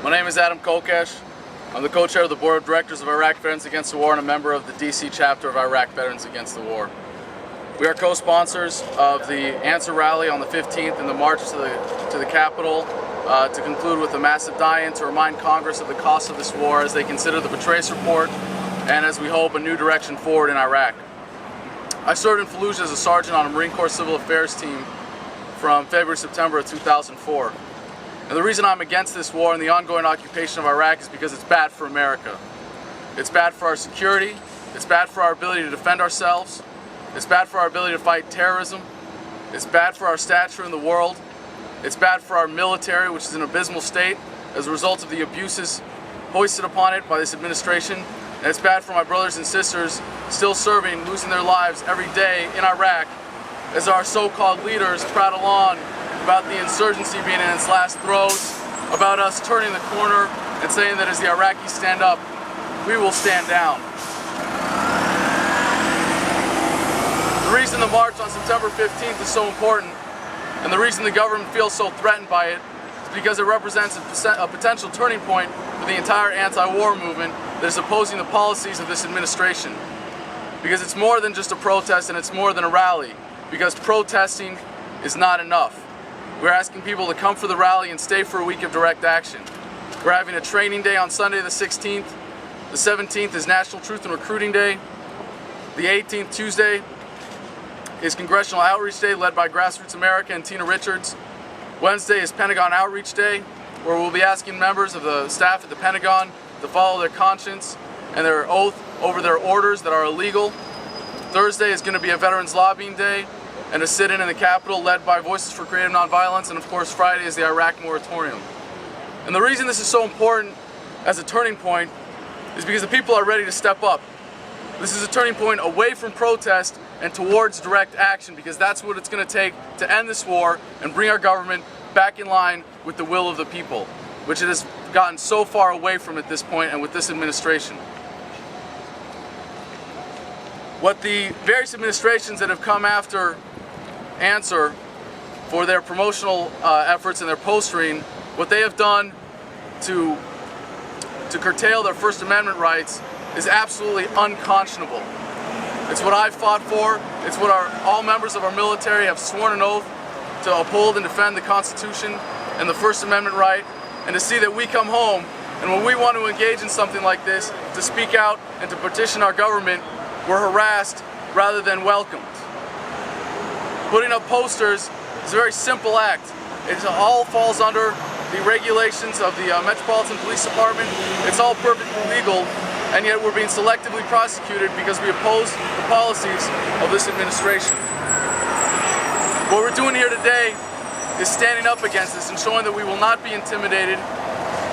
My name is Adam Kokesh. I'm the co-chair of the Board of Directors of Iraq Veterans Against the War and a member of the DC chapter of Iraq Veterans Against the War. We are co-sponsors of the Answer Rally on the 15th and the march to the Capitol to conclude with a massive die-in to remind Congress of the cost of this war as they consider the Betrays report and, as we hope, a new direction forward in Iraq. I served in Fallujah as a sergeant on a Marine Corps Civil Affairs team from February to September of 2004. And the reason I'm against this war and the ongoing occupation of Iraq is because it's bad for America. It's bad for our security, it's bad for our ability to defend ourselves, it's bad for our ability to fight terrorism, it's bad for our stature in the world, it's bad for our military, which is in an abysmal state as a result of the abuses hoisted upon it by this administration, and it's bad for my brothers and sisters still serving, losing their lives every day in Iraq as our so-called leaders prattle on about the insurgency being in its last throes, about us turning the corner and saying that as the Iraqis stand up, we will stand down. The reason the march on September 15th is so important, and the reason the government feels so threatened by it, is because it represents a potential turning point for the entire anti-war movement that is opposing the policies of this administration. Because it's more than just a protest and it's more than a rally, because protesting is not enough. We're asking people to come for the rally and stay for a week of direct action. We're having a training day on Sunday the 16th. The 17th is National Truth and Recruiting Day. The 18th, Tuesday, is Congressional Outreach Day led by Grassroots America and Tina Richards. Wednesday is Pentagon Outreach Day, where we'll be asking members of the staff at the Pentagon to follow their conscience and their oath over their orders that are illegal. Thursday is going to be a Veterans Lobbying Day and a sit-in in the Capitol led by Voices for Creative Nonviolence, and of course Friday is the Iraq moratorium. And the reason this is so important as a turning point is because the people are ready to step up. This is a turning point away from protest and towards direct action, because that's what it's going to take to end this war and bring our government back in line with the will of the people, which it has gotten so far away from at this point and with this administration. What the various administrations that have come after Answer for their promotional efforts and their postering, what they have done to curtail their First Amendment rights is absolutely unconscionable. It's what I've fought for. It's what all members of our military have sworn an oath to uphold and defend the Constitution and the First Amendment right, and to see that we come home and when we want to engage in something like this, to speak out and to petition our government, we're harassed rather than welcomed. Putting up posters is a very simple act. It all falls under the regulations of the Metropolitan Police Department. It's all perfectly legal, and yet we're being selectively prosecuted because we oppose the policies of this administration. What we're doing here today is standing up against this and showing that we will not be intimidated,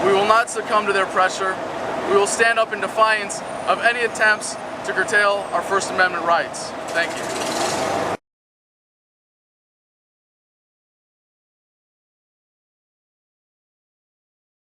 we will not succumb to their pressure, we will stand up in defiance of any attempts to curtail our First Amendment rights. Thank you.